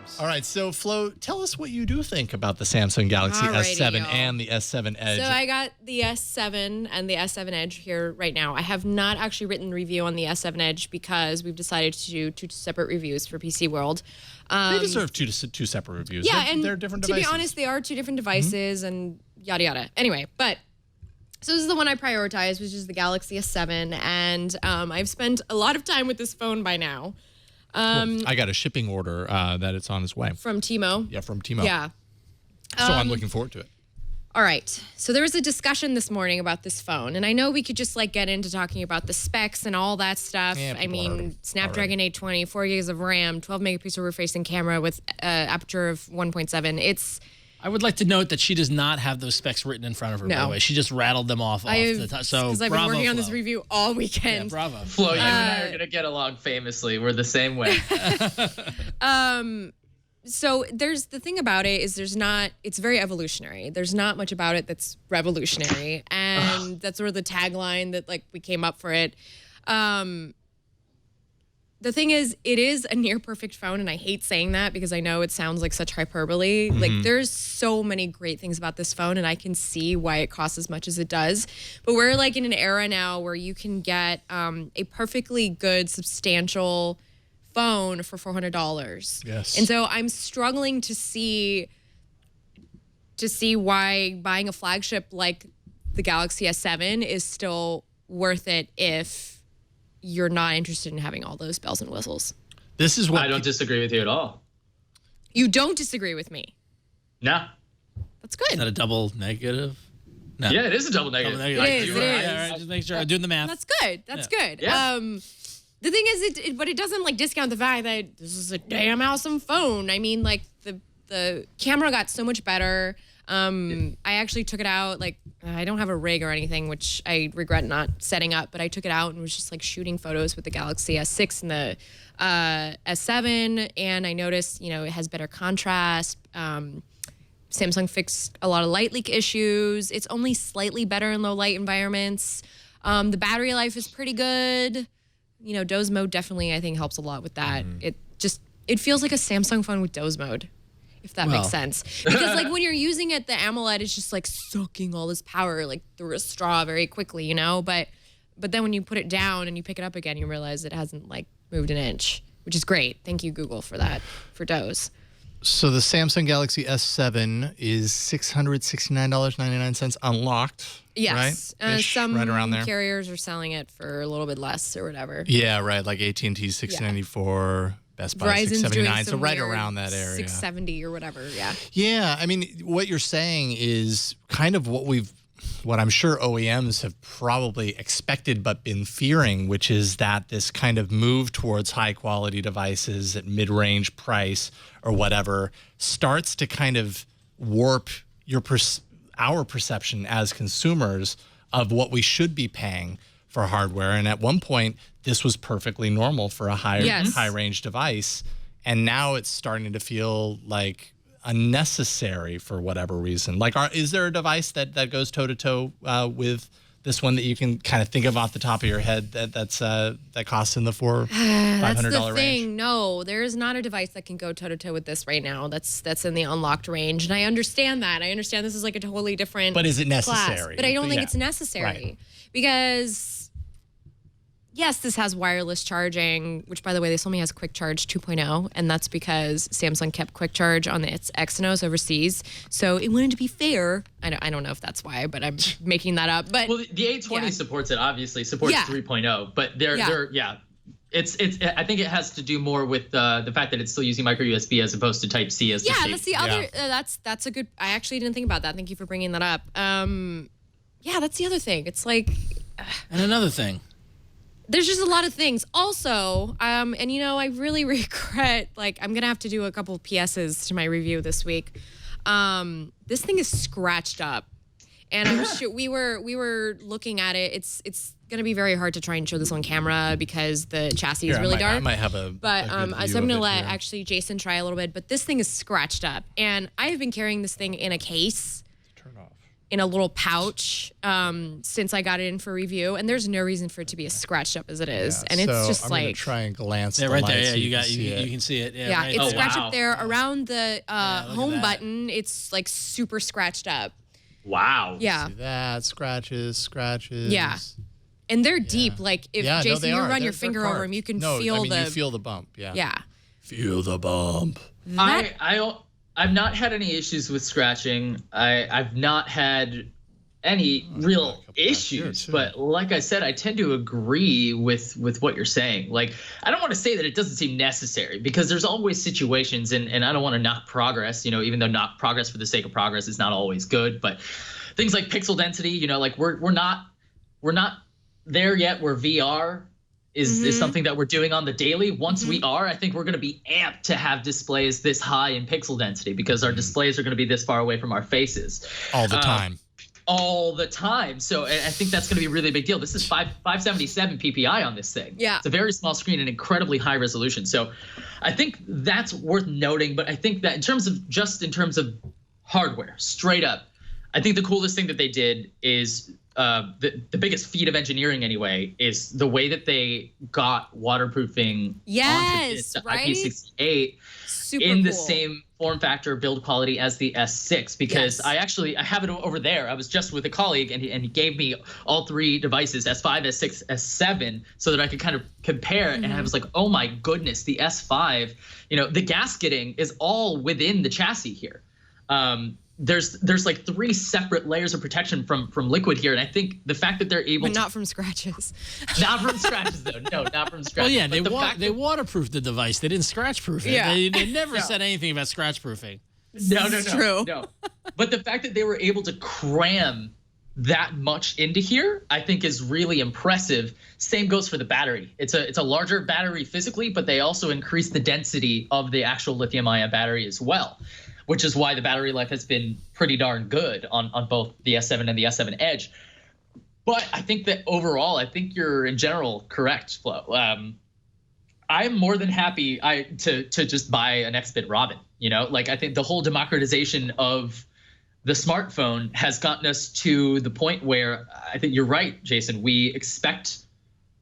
games. All right, so Flo, tell us what you do think about the Samsung Galaxy S7 and the S7 Edge. So I got the S7 and the S7 Edge here right now. I have not actually written a review on the S7 Edge because we've decided to do two separate reviews for PC World. They deserve two separate reviews. Yeah, they're different devices. To be honest, they are two different devices and yada yada. Anyway, so this is the one I prioritized, which is the Galaxy S7, and I've spent a lot of time with this phone by now. I got a shipping order that it's on its way. From Timo? Yeah, from Timo. Yeah. So I'm looking forward to it. All right. So there was a discussion this morning about this phone, and I know we could just get into talking about the specs and all that stuff. Yeah, I mean, Snapdragon 820, 4 gigs of RAM, 12 megapixel rear-facing camera with aperture of 1.7. I would like to note that she does not have those specs written in front of her, by the way. She just rattled them off the top. So because I've been working on this review all weekend. Yeah, bravo. Flo, you and I are going to get along famously. We're the same way. So the thing about it is it's very evolutionary. There's not much about it that's revolutionary. And that's sort of the tagline that we came up for it. The thing is, it is a near perfect phone, and I hate saying that because I know it sounds like such hyperbole. There's so many great things about this phone, and I can see why it costs as much as it does. But we're in an era now where you can get a perfectly good, substantial phone for $400. Yes. And so I'm struggling to see why buying a flagship like the Galaxy S7 is still worth it if you're not interested in having all those bells and whistles. This is what I don't disagree with you at all. You don't disagree with me. No. That's good. Is that a double negative? No. Yeah, it is a double negative. It is. Yeah, all right, just make sure I'm doing the math. That's good. That's good. Yeah. The thing is, but it doesn't discount the fact that this is a damn awesome phone. I mean, the camera got so much better. I actually took it out. I don't have a rig or anything, which I regret not setting up, but I took it out and was just shooting photos with the Galaxy S6 and the S7, and I noticed, it has better contrast. Samsung fixed a lot of light leak issues. It's only slightly better in low light environments. The battery life is pretty good. Doze mode definitely, I think, helps a lot with that. It feels like a Samsung phone with Doze mode, if that makes sense. Because when you're using it, the AMOLED is just sucking all this power through a straw very quickly, But then when you put it down and you pick it up again, you realize it hasn't moved an inch, which is great. Thank you, Google, for that, for Doze. So the Samsung Galaxy S7 is $669.99 unlocked. Yes, right? Some right around there. carriers are selling it for a little bit less or whatever. Yeah, right. Like AT&T $694, Best Buy Verizon's $679. So doing right weird around that area. $670 or whatever. Yeah. Yeah, I mean, what you're saying is kind of what I'm sure OEMs have probably expected but been fearing, which is that this kind of move towards high quality devices at mid-range price or whatever starts to kind of warp our perception as consumers of what we should be paying for hardware. And at one point, this was perfectly normal for a high-range device. And now it's starting to feel unnecessary for whatever reason. Is there a device that goes toe-to-toe with this one that you can kind of think of off the top of your head that costs in the $500 That's the thing. range? No, there is not a device that can go toe-to-toe with this right now. That's in the unlocked range. And I understand that. I understand this is a totally different But is it class. necessary? But I don't think it's necessary. Right. Because, yes, this has wireless charging, which, by the way, this only has Quick Charge 2.0, and that's because Samsung kept Quick Charge on its Exynos overseas. So it wanted to be fair. I don't know if that's why, but I'm making that up. But well, the 820 supports it, obviously, supports 3.0, but It's I think it has to do more with the fact that it's still using micro USB as opposed to Type C as the shape. That's the other. That's a good. I actually didn't think about that. Thank you for bringing that up. That's the other thing. It's and another thing. There's just a lot of things. Also, I really regret. I'm gonna have to do a couple of PSs to my review this week. This thing is scratched up, and I'm sure we were looking at it. It's going to be very hard to try and show this on camera because the chassis is really dark. I might have so I'm going to let actually Jason try a little bit. But this thing is scratched up, and I have been carrying this thing in a case. Turn off. in a little pouch since I got it in for review, and there's no reason for it to be as scratched up as it is. And it's just I'm like gonna try and glance the right light there. Yeah, so you can see it. Yeah, right. it's scratched wow. up there around the home that. button. It's like super scratched up. Wow. Yeah. See that scratches. Yeah. And they're deep. Like if Jason, you run your finger over them, you can feel you feel the bump. Yeah. Yeah. Feel the bump. I've not had any issues with scratching. I've not had any real issues, but like I said, I tend to agree with what you're saying. Like, I don't want to say that it doesn't seem necessary, because there's always situations, and I don't want to knock progress, even though not progress for the sake of progress is not always good, but things like pixel density, like we're not there yet where VR is something that we're doing on the daily. Once we are, I think we're going to be amped to have displays this high in pixel density, because our displays are going to be this far away from our faces all the time. All the time. So I think that's going to be a really big deal. This is 577 PPI on this thing. Yeah. It's a very small screen and incredibly high resolution. So I think that's worth noting. But I think that in terms of hardware, straight up, I think the coolest thing that they did is the biggest feat of engineering anyway is the way that they got waterproofing onto this IP68 in the same form factor build quality as the S6, because I have it over there. I was just with a colleague and he gave me all three devices, S5, S6, S7, so that I could kind of compare. And I was like, oh my goodness, the S5, the gasketing is all within the chassis here. There's like 3 separate layers of protection from liquid here, and I think the fact that they're able but not from scratches. Not from scratches though. No, not from scratches. Well, yeah, they waterproofed the device. They didn't scratch proof it. Yeah. They never said anything about scratch proofing. No. True. No. But the fact that they were able to cram that much into here, I think is really impressive. Same goes for the battery. It's a larger battery physically, but they also increased the density of the actual lithium-ion battery as well, which is why the battery life has been pretty darn good on both the S7 and the S7 Edge. But I think that overall, I think you're in general correct, Flo. I'm more than happy to just buy an X-Bit Robin. I think the whole democratization of the smartphone has gotten us to the point where I think you're right, Jason. We expect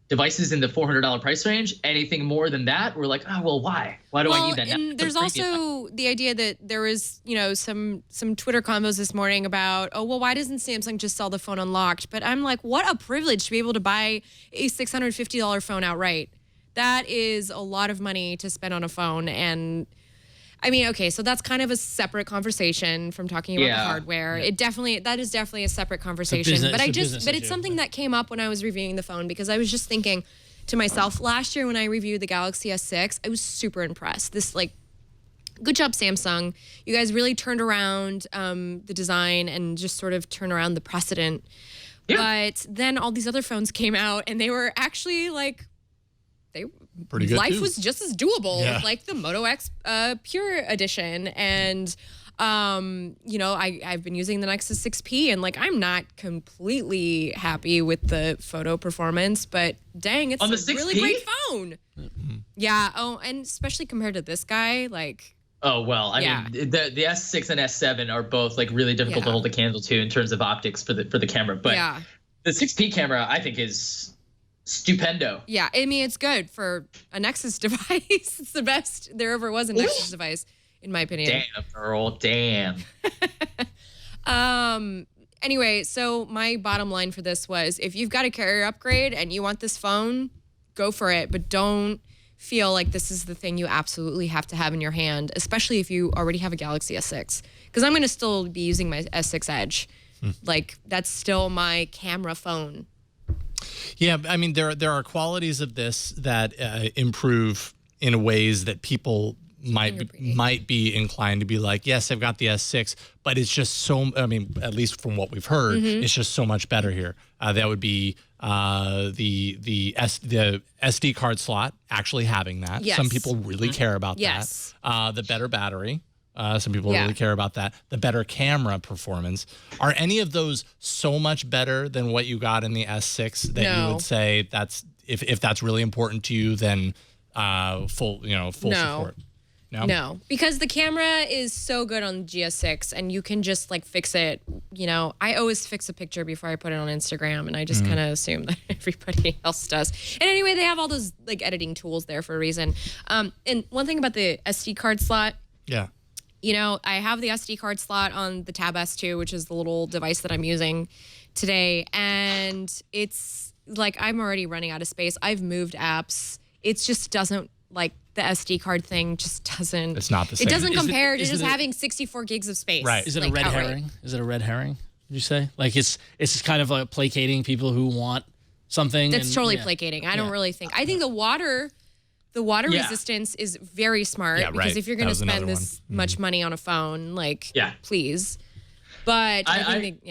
devices in the $400 price range. Anything more than that, we're like, oh, well, why? Why do I need that? And there's also the idea that there was, some Twitter combos this morning about, oh, well, why doesn't Samsung just sell the phone unlocked? But I'm like, what a privilege to be able to buy a $650 phone outright. That is a lot of money to spend on a phone. And I mean, okay, so that's kind of a separate conversation from talking about the hardware. Yeah. That is definitely a separate conversation. But it's something that came up when I was reviewing the phone, because I was just thinking to myself, last year when I reviewed the Galaxy S6, I was super impressed. Good job, Samsung. You guys really turned around the design and just sort of turned around the precedent. Yeah. But then all these other phones came out, and they were actually pretty good. Life was just as doable, like the Moto X Pure Edition, and I've been using the Nexus 6P, and I'm not completely happy with the photo performance, but dang, it's a really great phone. Mm-hmm. Yeah. Oh, and especially compared to this guy, Oh, well, I mean, the S6 and S7 are both really difficult to hold a candle to in terms of optics for the camera, but the 6P camera I think is stupendo. Yeah, I mean, it's good for a Nexus device. It's the best there ever was a Nexus device, in my opinion. Damn, girl, damn. Anyway, so my bottom line for this was, if you've got a carrier upgrade and you want this phone, go for it, but don't feel like this is the thing you absolutely have to have in your hand, especially if you already have a Galaxy S6. Because I'm going to still be using my S6 Edge. That's still my camera phone. Yeah, I mean, there are qualities of this that improve in ways that people might be inclined to be like, yes, I've got the S6, but it's just so, I mean, at least from what we've heard, it's just so much better here. That would be the SD card slot, actually having that. Yes. Some people really care about that. The better battery. Some people really care about that. The better camera performance. Are any of those so much better than what you got in the S6 that you would say that's if that's really important to you, then full support? No, because the camera is so good on GS6 and you can just like fix it. You know, I always fix a picture before I put it on Instagram, and I just kind of assume that everybody else does. And anyway, they have all those like editing tools there for a reason. And one thing about the SD card slot. Yeah. You know, I have the SD card slot on the Tab S2, which is the little device that I'm using today. And it's like I'm already running out of space. I've moved apps. It just doesn't, like, the SD card thing just doesn't. It's not the same. It doesn't compare to just having 64 gigs of space. Right. Is it like, a red outright. herring? Is it a red herring? Would you say? Like it's kind of like placating people who want something. That's totally placating. I don't really think. I think the water resistance is very smart because if you're going to spend this much money on a phone, like, please. But I think,